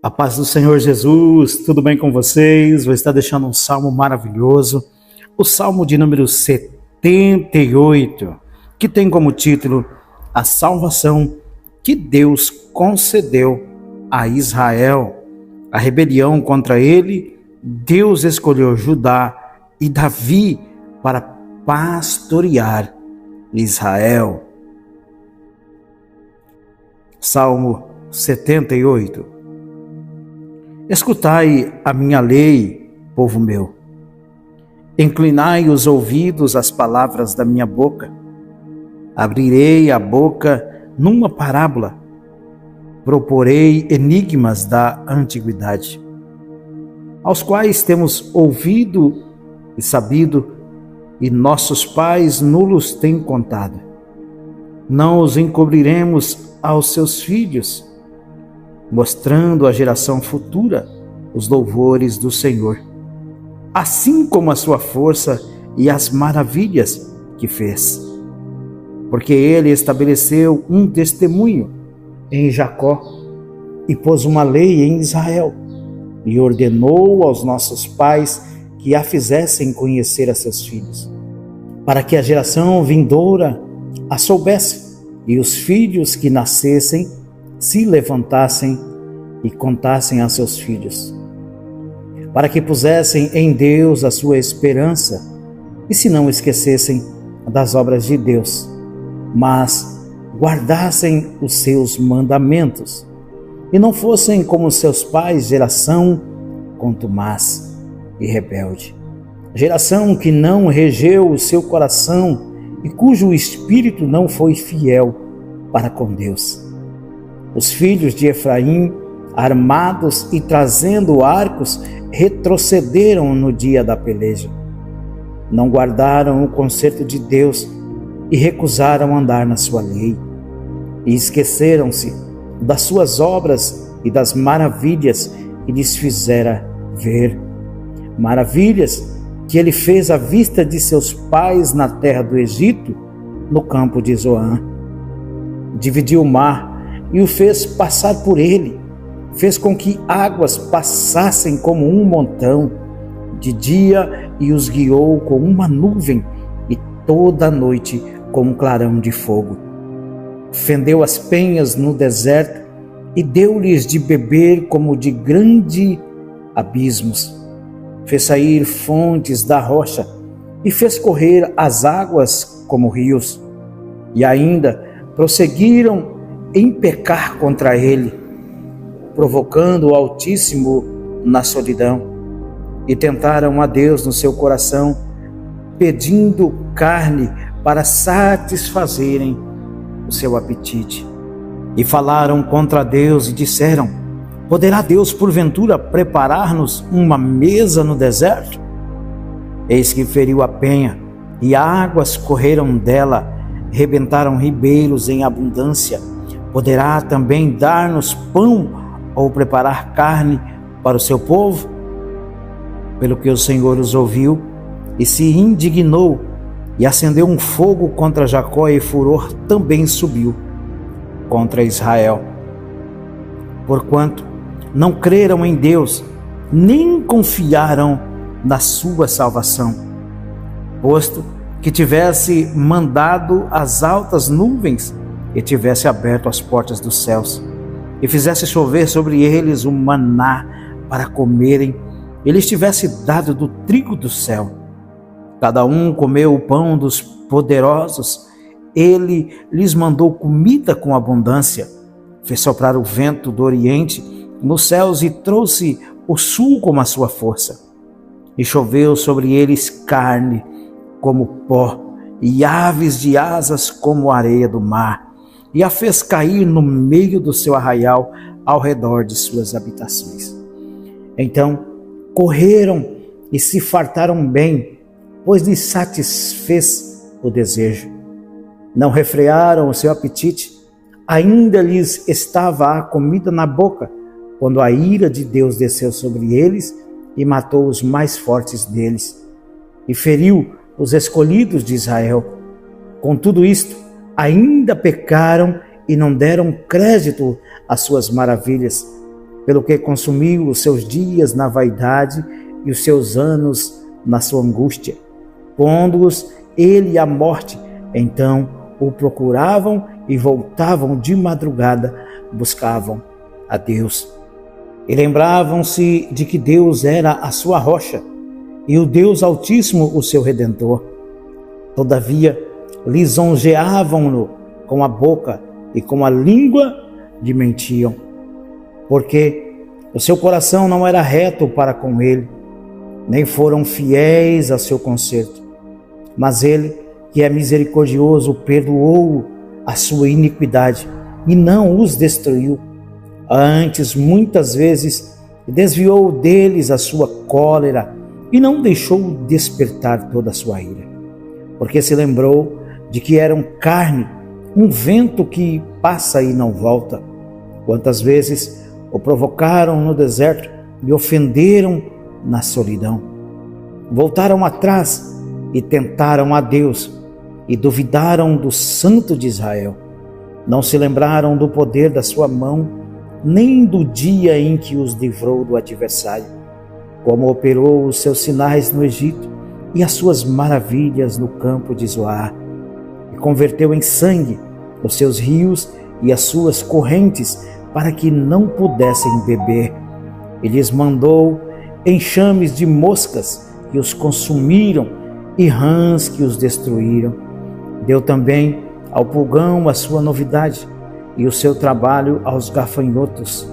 A paz do Senhor Jesus, tudo bem com vocês? Vou estar deixando um salmo maravilhoso, o salmo de número 78, que tem como título A Salvação que Deus concedeu a Israel. A rebelião contra ele, Deus escolheu Judá e Davi para pastorear Israel. Salmo 78. Escutai a minha lei, povo meu. Inclinai os ouvidos às palavras da minha boca. Abrirei a boca numa parábola. Proporei enigmas da antiguidade, aos quais temos ouvido e sabido, e nossos pais nulos têm contado. Não os encobriremos aos seus filhos, mostrando à geração futura os louvores do Senhor, assim como a sua força e as maravilhas que fez. Porque ele estabeleceu um testemunho em Jacó e pôs uma lei em Israel, e ordenou aos nossos pais que a fizessem conhecer a seus filhos, para que a geração vindoura a soubesse, e os filhos que nascessem se levantassem e contassem a seus filhos, para que pusessem em Deus a sua esperança e se não esquecessem das obras de Deus, mas guardassem os seus mandamentos e não fossem como seus pais, geração contumaz e rebelde, geração que não regeu o seu coração e cujo espírito não foi fiel para com Deus. Os filhos de Efraim, armados e trazendo arcos, retrocederam no dia da peleja. Não guardaram o concerto de Deus e recusaram andar na sua lei. E esqueceram-se das suas obras e das maravilhas que lhes fizera ver. Maravilhas que ele fez à vista de seus pais na terra do Egito, no campo de Zoan. Dividiu o mar e o fez passar por ele, fez com que águas passassem como um montão, de dia e os guiou com uma nuvem, e toda a noite com um clarão de fogo. Fendeu as penhas no deserto e deu-lhes de beber como de grandes abismos. Fez sair fontes da rocha e fez correr as águas como rios. E ainda prosseguiram em pecar contra ele, provocando o Altíssimo na solidão, e tentaram a Deus no seu coração, pedindo carne para satisfazerem o seu apetite. E falaram contra Deus e disseram: poderá Deus porventura preparar-nos uma mesa no deserto? Eis que feriu a penha, e águas correram dela, rebentaram ribeiros em abundância. Poderá também dar-nos pão ou preparar carne para o seu povo? Pelo que o Senhor os ouviu e se indignou, e acendeu um fogo contra Jacó, e furor também subiu contra Israel. Porquanto não creram em Deus, nem confiaram na sua salvação, posto que tivesse mandado as altas nuvens e tivesse aberto as portas dos céus, e fizesse chover sobre eles o maná para comerem, e lhes tivesse dado do trigo do céu. Cada um comeu o pão dos poderosos, ele lhes mandou comida com abundância, fez soprar o vento do oriente nos céus e trouxe o sul como a sua força. E choveu sobre eles carne como pó, e aves de asas como a areia do mar, e a fez cair no meio do seu arraial, ao redor de suas habitações. Então correram e se fartaram bem, pois lhes satisfez o desejo. Não refrearam o seu apetite, ainda lhes estava a comida na boca, quando a ira de Deus desceu sobre eles e matou os mais fortes deles, e feriu os escolhidos de Israel. Com tudo isto, ainda pecaram e não deram crédito às suas maravilhas, pelo que consumiu os seus dias na vaidade e os seus anos na sua angústia. Pondo-os ele à morte, então o procuravam e voltavam de madrugada, buscavam a Deus. E lembravam-se de que Deus era a sua rocha e o Deus Altíssimo o seu Redentor. Todavia, lisonjeavam-no com a boca e com a língua lhe mentiam, porque o seu coração não era reto para com ele, nem foram fiéis a seu conserto. Mas ele, que é misericordioso, perdoou a sua iniquidade e não os destruiu. Antes, muitas vezes, desviou deles a sua cólera e não deixou despertar toda a sua ira, porque se lembrou de que eram carne, um vento que passa e não volta. Quantas vezes o provocaram no deserto e ofenderam na solidão. Voltaram atrás e tentaram a Deus e duvidaram do Santo de Israel. Não se lembraram do poder da sua mão, nem do dia em que os livrou do adversário, como operou os seus sinais no Egito e as suas maravilhas no campo de Zoar, e converteu em sangue os seus rios e as suas correntes para que não pudessem beber. E lhes mandou enxames de moscas que os consumiram e rãs que os destruíram. Deu também ao pulgão a sua novidade e o seu trabalho aos gafanhotos.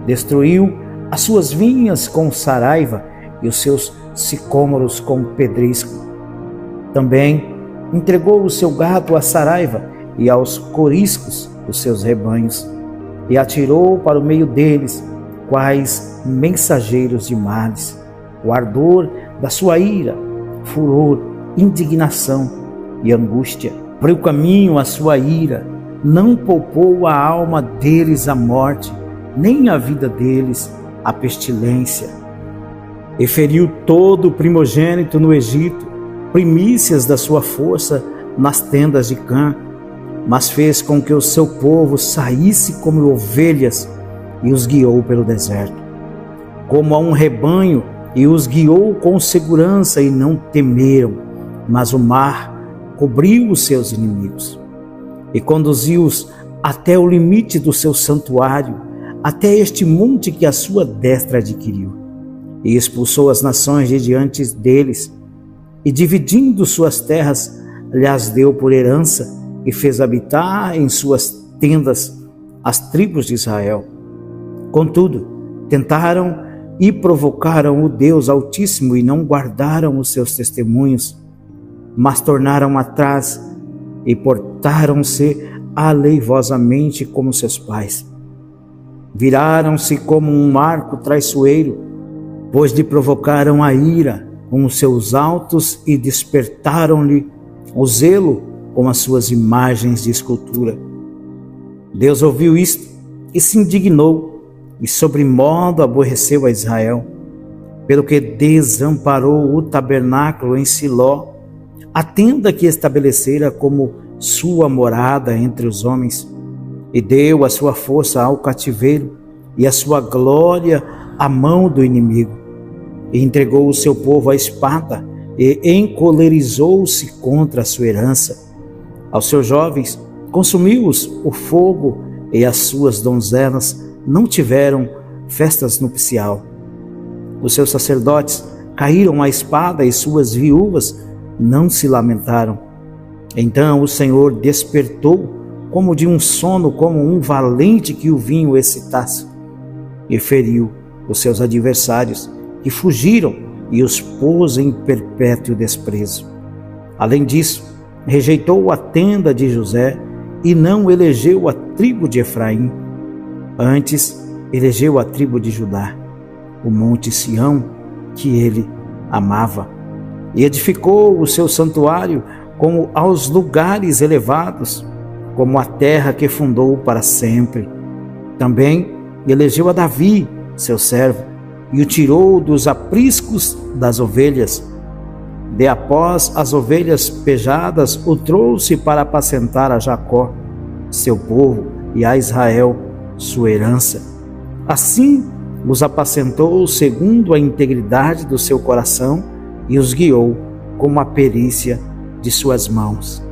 Destruiu as suas vinhas com saraiva e os seus sicômoros com pedrisco. Também entregou o seu gado à saraiva e aos coriscos os seus rebanhos, e atirou para o meio deles, quais mensageiros de males, o ardor da sua ira, furor, indignação e angústia. Abriu caminho à sua ira, não poupou a alma deles à morte, nem a vida deles à pestilência. E feriu todo o primogênito no Egito, primícias da sua força nas tendas de Cã, mas fez com que o seu povo saísse como ovelhas e os guiou pelo deserto, como a um rebanho, e os guiou com segurança e não temeram, mas o mar cobriu os seus inimigos e conduziu-os até o limite do seu santuário, até este monte que a sua destra adquiriu, e expulsou as nações de diante deles, e dividindo suas terras, lhes deu por herança, e fez habitar em suas tendas as tribos de Israel. Contudo, tentaram e provocaram o Deus Altíssimo e não guardaram os seus testemunhos, mas tornaram atrás e portaram-se aleivosamente como seus pais. Viraram-se como um arco traiçoeiro, pois lhe provocaram a ira com os seus altos e despertaram-lhe o zelo com as suas imagens de escultura. Deus ouviu isto e se indignou, e sobremodo aborreceu a Israel, pelo que desamparou o tabernáculo em Siló, a tenda que estabelecera como sua morada entre os homens, e deu a sua força ao cativeiro e a sua glória à mão do inimigo, e entregou o seu povo à espada, e encolerizou-se contra a sua herança. Aos seus jovens consumiu-os o fogo, e as suas donzelas não tiveram festas nupcial. Os seus sacerdotes caíram à espada, e suas viúvas não se lamentaram. Então o Senhor despertou como de um sono, como um valente que o vinho excitasse, e feriu os seus adversários, que fugiram, e os pôs em perpétuo desprezo. Além disso, rejeitou a tenda de José e não elegeu a tribo de Efraim. Antes, elegeu a tribo de Judá, o monte Sião, que ele amava, e edificou o seu santuário como aos lugares elevados, como a terra que fundou para sempre. Também elegeu a Davi, seu servo, e o tirou dos apriscos das ovelhas. De após as ovelhas pejadas, o trouxe para apacentar a Jacó, seu povo, e a Israel, sua herança. Assim os apacentou segundo a integridade do seu coração e os guiou com a perícia de suas mãos.